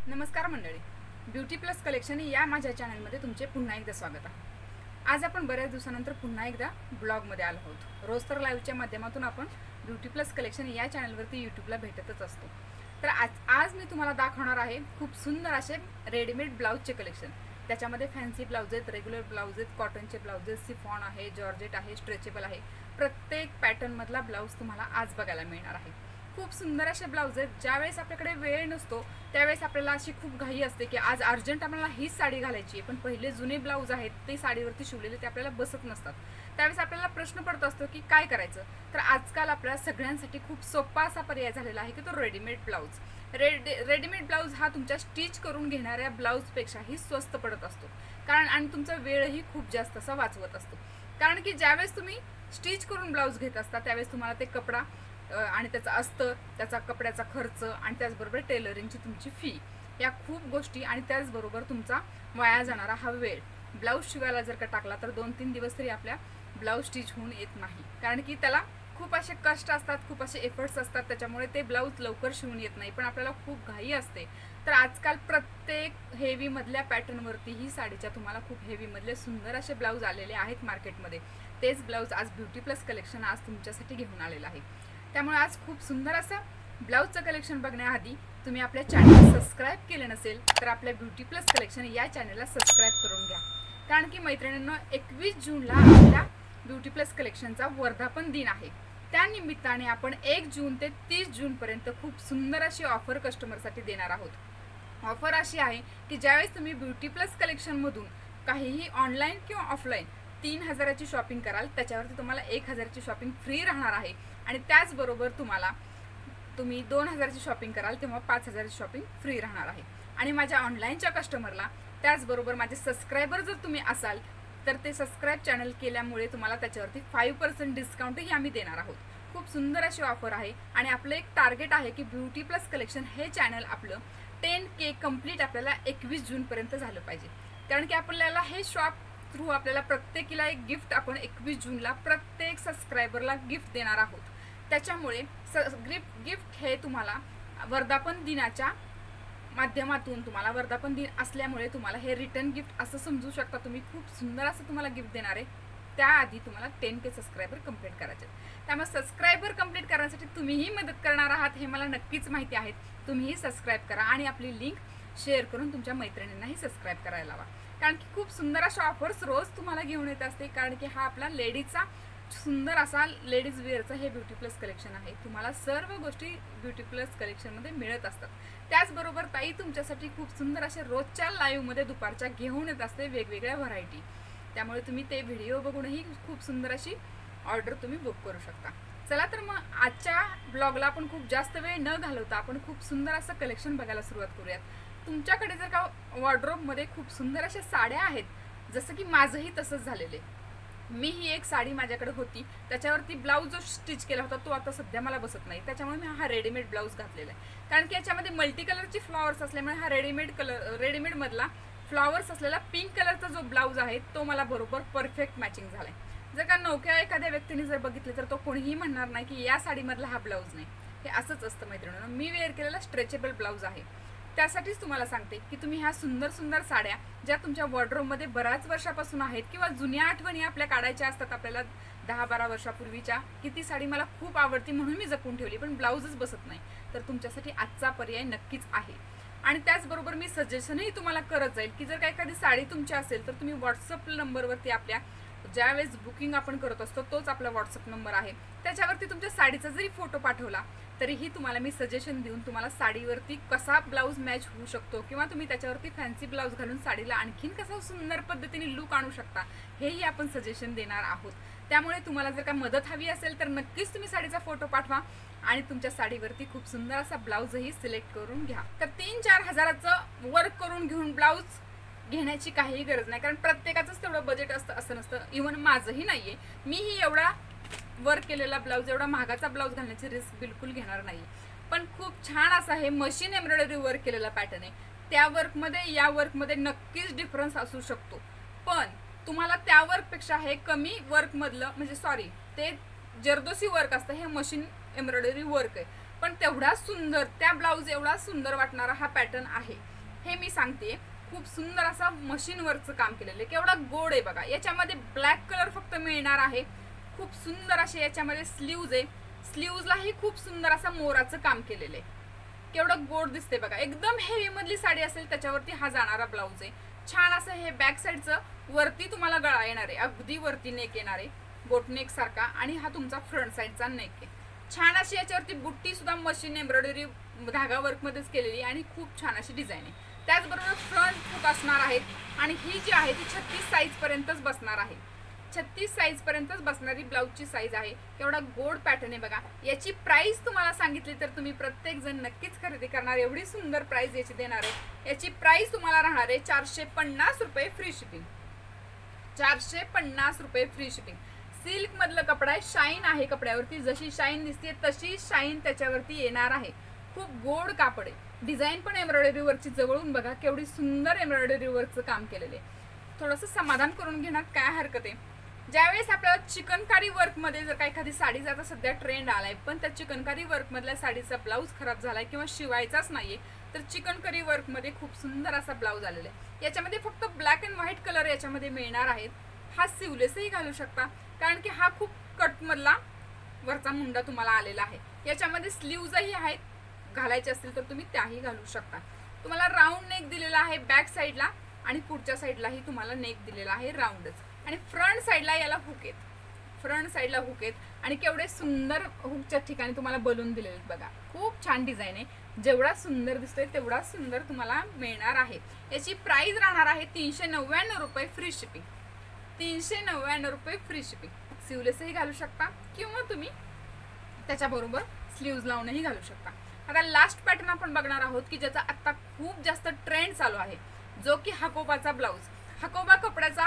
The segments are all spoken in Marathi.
नमस्कार मंडळी, ब्युटी प्लस कलेक्शन या माझ्या चॅनलमध्ये तुमचे पुन्हा एकदा स्वागत आहे। आज आपण बऱ्याच दिवसानंतर पुन्हा एकदा ब्लॉगमध्ये आलो आहोत। रोज तर लाईव्हच्या माध्यमातून आपण ब्युटी प्लस कलेक्शन या चॅनलवरती यूट्यूबला भेटतच असतो। तर आज मी तुम्हाला दाखवणार आहे खूप सुंदर असे रेडीमेड ब्लाउजचे कलेक्शन। त्याच्यामध्ये फॅन्सी ब्लाउज आहेत, रेग्युलर ब्लाउज आहेत, कॉटनचे ब्लाउजेस, सिफॉन आहे, जॉर्जेट आहे, स्ट्रेचेबल आहे। प्रत्येक पॅटर्न मधला ब्लाउज तुम्हाला आज बघायला मिळणार आहे। खूप सुंदर असे ब्लाउज आहेत। ज्यावेळेस आपल्याकडे वेळ नसतो त्यावेळेस आपल्याला अशी खूप घाई असते की आज अर्जंट आपल्याला हीच साडी घालायची आहे, पण पहिले जुने ब्लाउज आहेत ते साडीवरती शिवलेले ते आपल्याला बसत नसतात। त्यावेळेस आपल्याला प्रश्न पडत असतो की काय करायचं। तर आजकाल आपल्या सगळ्यांसाठी खूप सोपा असा पर्याय झालेला आहे की तो रेडीमेड ब्लाउज। रेडीमेड ब्लाउज हा तुमच्या स्टिच करून घेणाऱ्या ब्लाउजपेक्षाही स्वस्त पडत असतो, कारण आणि तुमचा वेळही खूप जास्त असा वाचवत असतो। कारण की ज्यावेळेस तुम्ही स्टिच करून ब्लाउज घेत असता त्यावेळेस तुम्हाला ते कपडा आणि त्याचा अस्तर, त्याचा कपड्याचा खर्च आणि त्याचबरोबर टेलरिंगची तुमची फी, या खूप गोष्टी आणि त्याचबरोबर तुमचा वाया जाणारा हा वेळ। ब्लाउज शिवायला जर का टाकला तर 2-3 दिवस तरी आपल्या ब्लाउज स्टिच होऊन येत नाही, कारण की त्याला खूप असे कष्ट असतात, खूप असे एफर्ट्स असतात, त्याच्यामुळे ते ब्लाउज लवकर शिवून येत नाही। पण आपल्याला खूप घाई असते। तर आजकाल प्रत्येक हेवी मधल्या पॅटर्नवरती ही साडीच्या तुम्हाला खूप हेवी मधले सुंदर असे ब्लाउज आलेले आहेत मार्केटमध्ये। तेच ब्लाउज आज ब्युटी प्लस कलेक्शन आज तुमच्यासाठी घेऊन आलेलं आहे। त्यामुळे आज खूप सुंदर असं ब्लाउजचं कलेक्शन बघण्याआधी तुम्ही आपल्या चॅनल सबस्क्राइब केले नसेल तर आपल्या ब्युटी प्लस कलेक्शन या चॅनलला सबस्क्राइब करून घ्या, कारण की मैत्रिणींनो 21 जूनला आपल्या ब्युटी प्लस कलेक्शनचा वर्धापन दिन आहे। त्या निमित्ताने आपण 1 जून ते 30 जून पर्यंत खूप सुंदर अशी ऑफर कस्टमरसाठी देणार आहोत। ऑफर अशी आहे की ज्यावेळेस तुम्ही ब्युटी प्लस कलेक्शन मधून काहीही ऑनलाइन किंवा ऑफलाइन 3000ची शॉपिंग कराल त्याच्यावरती तुम्हाला 1000ची शॉपिंग फ्री राहणार आहे, आणि त्याचबरोबर तुम्ही 2000ची शॉपिंग कराल तेव्हा 5000ची शॉपिंग फ्री राहणार आहे। आणि माझ्या ऑनलाईनच्या कस्टमरला त्याचबरोबर माझे सबस्क्रायबर जर तुम्ही असाल तर ते सबस्क्राइब चॅनल केल्यामुळे तुम्हाला त्याच्यावरती 5% डिस्काउंटही आम्ही देणार आहोत। खूप सुंदर अशी ऑफर आहे आणि आपलं एक टार्गेट आहे की ब्युटी प्लस कलेक्शन हे चॅनल आपलं 10K कंप्लीट आपल्याला 21 जून पर्यंत झालं पाहिजे, कारण की आपल्याला हे शॉप थ्रू आपल्याला प्रत्येकीला एक गिफ्ट आपण 21 जूनला प्रत्येक सबस्क्रायबरला गिफ्ट देणार आहोत। त्याच्यामुळे गिफ्ट हे तुम्हाला वर्धापन दिनाच्या माध्यमातून, तुम्हाला वर्धापन दिन असल्यामुळे तुम्हाला हे रिटर्न गिफ्ट असं समजू शकता। तुम्ही खूप सुंदर असं तुम्हाला गिफ्ट देणार आहे। त्याआधी तुम्हाला 10K सबस्क्रायबर कंप्लीट करायचे। त्यामुळे सबस्क्रायबर कंप्लीट करण्यासाठी तुम्हीही मदत करणार आहात हे मला नक्कीच माहिती आहे। तुम्हीही सबस्क्राइब करा आणि आपली लिंक शेअर करून तुमच्या मैत्रिणींनाही सबस्क्राइब करायला लावा, कारण की खूप सुंदर अशा ऑफर्स रोज तुम्हाला घेऊन येत असते। कारण की हा आपला लेडीजचा सुंदर असा लेडीज वेअरचा हे ब्युटी प्लस कलेक्शन आहे। तुम्हाला सर्व गोष्टी ब्युटी प्लस कलेक्शनमध्ये मिळत असतात। त्याचबरोबर ताई तुमच्यासाठी खूप सुंदर असे रोजच्या लाईव्हमध्ये दुपारच्या घेऊन येत असते वेगवेगळ्या व्हरायटी। त्यामुळे तुम्ही ते व्हिडिओ बघूनही खूप सुंदर अशी ऑर्डर तुम्ही बुक करू शकता। चला तर मग आजच्या ब्लॉगला आपण खूप जास्त वेळ न घालवता आपण खूप सुंदर असं कलेक्शन बघायला सुरुवात करूयात। तुमच्याकडे जर का वॉर्डरोबमध्ये खूप सुंदर अशा साड्या आहेत, जसं की माझंही तसंच झालेले, मी ही एक साडी माझ्याकडे होती त्याच्यावरती ब्लाउज जो स्टिच केला होता तो आता सध्या मला बसत नाही, त्याच्यामुळे मी हा रेडीमेड ब्लाउज घातलेला आहे। कारण की याच्यामध्ये मल्टी कलरची फ्लॉवर्स असल्यामुळे हा रेडीमेड मधला फ्लॉवर्स असलेला पिंक कलरचा जो ब्लाउज आहे तो मला बरोबर परफेक्ट मॅचिंग झालाय। जर का नवख्या एखाद्या व्यक्तीने जर बघितले तर तो कोणीही म्हणणार नाही की या साडीमधला हा ब्लाउज नाही। हे असंच असतं मैत्रिणींनो। मी वेअर केलेला स्ट्रेचेबल ब्लाउज आहे। त्यासाठीच तुम्हाला सांगते की तुम्ही ह्या सुंदर सुंदर साड्या ज्या तुमच्या वॉर्डरोबमध्ये बऱ्याच वर्षापासून आहेत किंवा जुन्या आठवणी आपल्या काढायच्या असतात आपल्याला 10-12 वर्षापूर्वीच्या, की ती साडी मला खूप आवडती म्हणून मी जपून ठेवली पण ब्लाउजच बसत नाही, तर तुमच्यासाठी आजचा पर्याय नक्कीच आहे। आणि त्याचबरोबर मी सजेशनही तुम्हाला करत जाईल की जर का एखादी साडी तुमची असेल तर तुम्ही व्हॉट्सअप नंबरवरती आपल्या ज्यावेळेस बुकिंग आपण करत असतो तोच आपला व्हॉट्सअप नंबर आहे, त्याच्यावरती तुमच्या साडीचा जरी फोटो पाठवला तरीही तुम्हाला मी सजेशन देऊन तुम्हाला साडीवरती कसा ब्लाउज मॅच होऊ शकतो किंवा तुम्ही त्याच्यावरती फॅन्सी ब्लाउज घालून साडीला आणखीन कसा सुंदर पद्धतीने लुक आणू शकता हेही आपण सजेशन देणार आहोत। त्यामुळे तुम्हाला जर का मदत हवी असेल तर नक्कीच तुम्ही साडीचा फोटो पाठवा आणि तुमच्या साडीवरती खूप सुंदर असा ब्लाउजही सिलेक्ट करून घ्या। तर 3-4 हजाराचं वर्क करून घेऊन ब्लाउज घेण्याची काहीही गरज नाही, कारण प्रत्येकाचंच तेवढं बजेट असतं असं नसतं। इव्हन माझंही नाहीये, मीही एवढा वर्क केलेला ब्लाउज, एवढा महागाचा ब्लाउज घालण्याची रिस्क बिलकुल घेणार नाही। पण खूप छान असा हे मशीन एम्ब्रॉयडरी वर्क केलेला पॅटर्न आहे। त्या वर्कमध्ये या वर्कमध्ये नक्कीच डिफरन्स असू शकतो, पण तुम्हाला त्या वर्कपेक्षा हे कमी वर्कमधलं म्हणजे ते जरदोसी वर्क असतं, हे मशीन एम्ब्रॉयडरी वर्क आहे, पण तेवढा सुंदर त्या ब्लाउज एवढा सुंदर वाटणारा हा पॅटर्न आहे। हे मी सांगते. खूप सुंदर असा मशीन वर्कचं काम केलेलं आहे. केवढा गोड आहे बघा. याच्यामध्ये ब्लॅक कलर फक्त मिळणार आहे. खूप सुंदर असे याच्यामध्ये स्लीव्ज आहे. स्लीव्जलाही खूप सुंदर असा मोराचं काम केलेलं आहे. केवढं गोड दिसते बघा. एकदम हेवी मधली साडी असेल त्याच्यावरती हा जाणारा ब्लाऊज आहे. छान असं हे बॅक साईडचं वरती तुम्हाला गळा येणार आहे. अगदी वरती नेक येणार आहे, बोटनेक सारखा. आणि हा तुमचा फ्रंट साईडचा नेक आहे. छान अशी याच्यावरती बुट्टी सुद्धा मशीन एम्ब्रॉयडरी धागा वर्क मध्येच केलेली आणि खूप छान अशी डिझाईन आहे. त्याचबरोबर फ्रंट हुक असणार आहेत आणि ही जी आहे ती 36 साईज पर्यंतच बसणार आहे. 36 साईज पर्यंतच बसणारी ब्लाऊजची साईज आहे. एवढा गोड पॅटर्न आहे बघा. याची प्राइस तुम्हाला सांगितली तर तुम्ही प्रत्येक जण नक्कीच खरेदी करणार. एवढी सुंदर प्राइस याची देणार आहे. याची प्राइस तुम्हाला राहणार आहे 450 रुपये फ्री शिपिंग. 450 रुपये फ्री शिपिंग. सिल्क मधलं कपडा आहे. शाईन आहे कपड्यावरती. जशी शाईन दिसते तशी शाईन त्याच्यावरती येणार आहे. खूप गोड कापड आहे. डिझाईन पण एम्ब्रॉयडरी वरची जवळून बघा केवढी सुंदर एम्ब्रॉयडरी वरचं काम केलेलं आहे. थोडंसं समाधान करून घेणार काय हरकत आहे. ज्यावेळेस आपल्याला चिकनकारी वर्कमध्ये जर का एखादी साडीचा आता सध्या ट्रेंड आलाय, पण त्या चिकनकारी वर्कमधल्या साडीचा ब्लाऊज खराब झालाय किंवा शिवायचाच नाहीये, तर चिकनकारी वर्कमध्ये खूप सुंदर असा ब्लाऊज आलेला आहे. याच्यामध्ये फक्त ब्लॅक अँड व्हाईट कलर याच्यामध्ये मिळणार आहेत. हा सिवलेसही घालू शकता कारण की हा खूप कटमधला वरचा मुंडा तुम्हाला आलेला आहे. याच्यामध्ये स्लीव्जही आहेत. घालायचे असतील तर तुम्ही त्याही घालू शकता. तुम्हाला राऊंड नेक दिलेला आहे बॅक साईडला आणि पुढच्या साईडलाही तुम्हाला नेक दिलेला आहे राऊंडच. आणि फ्रंट साईडला याला हुक आहेत. फ्रंट साईडला हुक आहेत आणि केवढे सुंदर हुकच्या ठिकाणी तुम्हाला बलून दिलेले आहेत बघा. खूप छान डिझाईन आहे. जेवढा सुंदर दिसतोय तेवढा सुंदर तुम्हाला मिळणार आहे. याची प्राइस राहणार आहे 399 रुपये फ्री शिपिंग. 399 रुपये फ्री शिपिंग. स्लीवलेसही घालू शकता किंवा तुम्ही त्याच्याबरोबर स्लीव्ज लावूनही घालू शकता. आता लास्ट पॅटर्न आपण बघणार आहोत की ज्याचा आता खूप जास्त ट्रेंड चालू आहे, जो की हकोबाचा ब्लाऊज. हकोबा कपड्याचा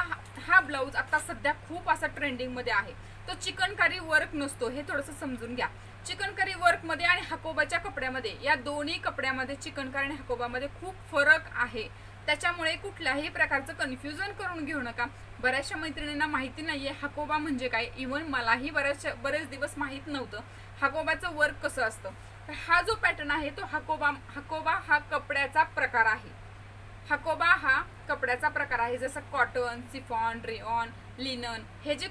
हा ब्लाऊज आता सध्या खूप असा ट्रेंडिंग मध्ये आहे. तो चिकनकारी वर्क नसतो, हे थोडंसं समजून घ्या. चिकनकारी वर्क मध्ये आणि हकोबाच्या कपड्यामध्ये, या दोन्ही कपड्यामध्ये चिकनकारी आणि हकोबामध्ये खूप फरक आहे. त्याच्यामुळे कुठल्याही प्रकारचं कन्फ्युजन करून घेऊ नका. बऱ्याचशा मैत्रिणींना माहिती नाहीये हकोबा म्हणजे काय. इव्हन मलाही बरेच दिवस माहित नव्हतं हकोबाचं वर्क कसं असतं. तर हा जो पॅटर्न आहे तो हकोबा हा कपड्याचा प्रकार आहे. हकोबा हा कपड्याचा प्रकार आहे. जसं कॉटन, सिफॉन, रेऑन, लिनन हे जे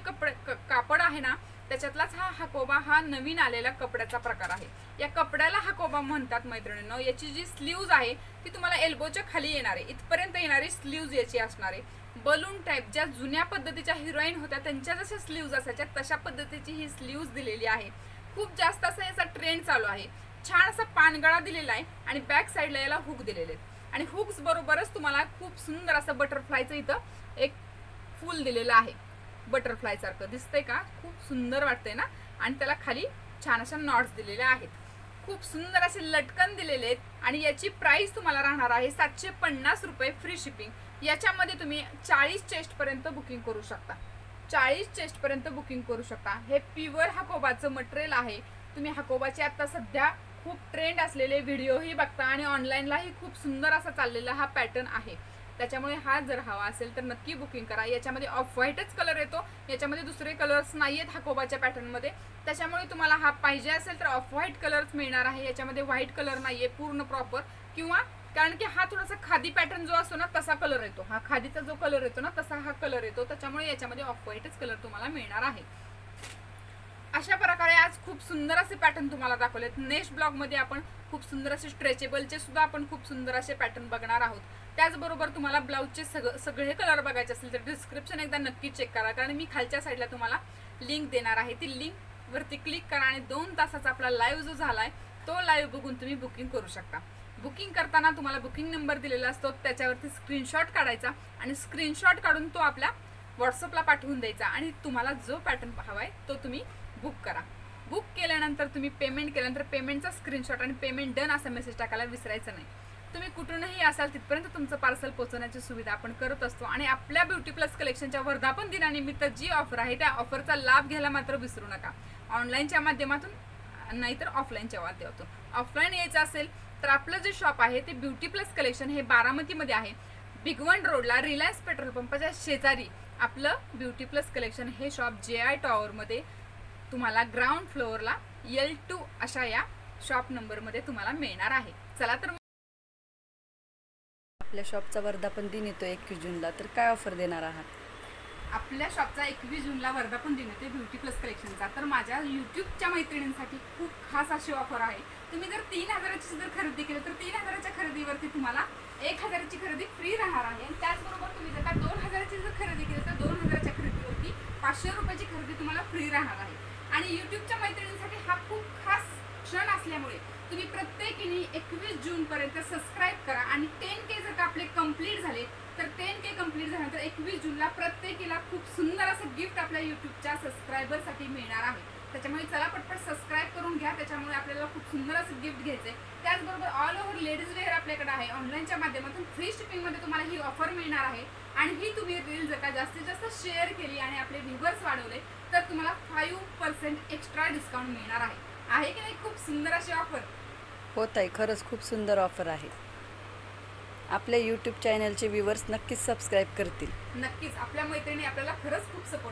कापड आहे ना, त्याच्यातलाच हा हकोबा हा नवीन आलेला कपड्याचा प्रकार आहे. या कपड्याला हकोबा म्हणतात मैत्रिणींनो. याची जी स्लीव्ज आहे ती तुम्हाला एल्बोच्या खाली येणार आहे. इथपर्यंत येणारी स्लीव्ज याची असणार आहे. बलून टाईप ज्या जुन्या पद्धतीच्या हिरोईन होत्या त्यांच्या जशा स्लीव्ज असायच्या तशा पद्धतीची ही स्लीव्ज दिलेली आहे. खूप जास्त असा याचा ट्रेंड चालू आहे. छान असा पानगळा दिलेला आहे आणि बॅक साईडला याला हुक दिलेले आहेत. आणि हुक्स बरोबरच तुम्हाला खूप सुंदर असं बटरफ्लायचं इथं एक फूल दिलेलं आहे. बटरफ्लाय सारखं दिसतंय का? खूप सुंदर वाटतंय ना. आणि त्याला खाली छान अशा नॉट्स दिलेल्या आहेत. खूप सुंदर असे लटकन दिलेले आहेत आणि याची प्राइस तुम्हाला राहणार आहे 750 रुपये फ्री शिपिंग. याच्यामध्ये तुम्ही 40 चेस्ट पर्यंत बुकिंग करू शकता. 40 चेस्ट पर्यंत बुकिंग करू शकता. हे प्युअर हकोबाचं मटेरियल आहे. तुम्ही हकोबाचे आता सध्या खूप ट्रेंड असलेले व्हिडिओही बघता आणि ऑनलाईनलाही खूप सुंदर असा चाललेला हा पॅटर्न आहे. त्याच्यामुळे हा जर हवा असेल तर नक्की बुकिंग करा. याच्यामध्ये ऑफ व्हाईटच कलर येतो. याच्यामध्ये दुसरे कलर्स नाहीयेत हकोबाच्या पॅटर्नमध्ये. त्याच्यामुळे तुम्हाला हा पाहिजे असेल तर ऑफ व्हाईट कलर्स मिळणार आहे. याच्यामध्ये व्हाईट कलर नाहीये पूर्ण प्रॉपर. किंवा कारण की हा थोडासा खादी पॅटर्न जो असतो ना तसा कलर येतो. हा खादीचा जो कलर येतो ना तसा हा कलर येतो. त्याच्यामुळे याच्यामध्ये ऑफ व्हाईटच कलर तुम्हाला मिळणार आहे. अशा प्रकारे आज खूप सुंदर असे पॅटर्न तुम्हाला दाखवलेत. नेक्स्ट ब्लॉग मध्ये आपण खूप सुंदर असे स्ट्रेचेबलचे सुद्धा आपण खूप सुंदर असे पॅटर्न बघणार आहोत. त्याचबरोबर तुम्हाला ब्लाऊजचे सगळे कलर बघायचे असतील तर डिस्क्रिप्शन एकदा नक्की चेक करा. कारण मी खालच्या साईडला तुम्हाला लिंक देणार आहे. ती लिंक वरती क्लिक करा आणि 2 तासाचा आपला लाईव्ह जो झालाय तो लाईव्ह बघून तुम्ही बुकिंग करू शकता. बुकिंग करताना तुम्हाला बुकिंग नंबर दिलेला असतो. त्याच्यावरती स्क्रीनशॉट काढायचा आणि स्क्रीनशॉट काढून तो आपल्या व्हॉट्सअपला पाठवून द्यायचा आणि तुम्हाला जो पॅटर्न हवाय तो तुम्ही बुक करा. बुक केल्यानंतर तुम्ही पेमेंट केल्यानंतर पेमेंटचा स्क्रीनशॉट आणि पेमेंट डन असा मेसेज टाकायला विसरायचं नाही. तुम्ही कुठूनही असाल तिथपर्यंत तुमचं पार्सल पोहोचवण्याची सुविधा आपण करत असतो. आणि आपल्या ब्युटी प्लस कलेक्शनच्या वर्धापन दिनानिमित्त जी ऑफर आहे त्या ऑफरचा लाभ घ्यायला मात्र विसरू नका. ऑनलाईनच्या माध्यमातून नाहीतर ऑफलाईनच्या माध्यमातून. ऑफलाईन यायचं असेल तर आपलं जे शॉप आहे ते ब्युटी प्लस कलेक्शन हे बारामतीमध्ये आहे. भिगवण रोडला रिलायन्स पेट्रोल पंपाच्या शेजारी आपलं ब्युटी प्लस कलेक्शन हे शॉप JI टॉवरमध्ये तुम्हाला ग्राउंड फ्लोअरला L2 अशा या शॉप नंबरमध्ये तुम्हाला मिळणार आहे. चला तर आपल्या शॉपचा वर्धापन दिन येतो 21 जूनला, तर काय ऑफर देणार आहात? आपल्या शॉपचा 21 जूनला वर्धापन दिन येते ब्युटी प्लस कलेक्शनचा. तर माझ्या यूट्यूबच्या मैत्रिणींसाठी खूप खास अशी ऑफर आहे. तुम्ही जर 3000ची जर खरेदी केली तर 3000च्या खरेदीवरती तुम्हाला 1000ची खरेदी फ्री राहणार आहे. आणि त्याचबरोबर तुम्ही जर का 2000ची जर खरेदी केली तर 2000च्या खरेदीवरती 500 रुपयाची खरेदी तुम्हाला फ्री राहणार आहे. आणि यूट्यूबच्या मैत्रिणींसाठी हा खूप खास क्षण असल्यामुळे तुम्ही प्रत्येकीने 21 जूनपर्यंत सबस्क्राईब करा. आणि 10K जर का आपले कंप्लीट झाले तर 10K कंप्लीट झाल्यानंतर 21 जूनला प्रत्येकीला खूप सुंदर असं गिफ्ट आपल्या यूट्यूबच्या सबस्क्रायबरसाठी मिळणार आहे. त्याच्यामुळे चला पटपट सबस्क्राईब करून घ्या. त्याच्यामुळे आपल्याला खूप सुंदर असं गिफ्ट घ्यायचं आहे. त्याचबरोबर ऑल ओव्हर लेडीज वेअर आपल्याकडे आहे. ऑनलाईनच्या माध्यमातून फ्री शिपिंगमध्ये तुम्हाला ही ऑफर मिळणार आहे. आणि ही तुम्ही रील जर का जास्तीत जास्त शेअर केली आणि आपले व्ह्यूवर्स वाढवले तर तुम्हाला 5% एक्स्ट्रा डिस्काउंट मिळणार आहे. आहे की नाही खूप सुंदर अशी ऑफर? हो ताई, खरंच खूप सुंदर ऑफर आहे. आपल्या यूट्यूब चॅनलचे व्ह्यूवर्स नक्कीच सबस्क्राईब करतील. नक्कीच आपल्या मैत्रिणी आपल्याला खरंच खूप सपोर्ट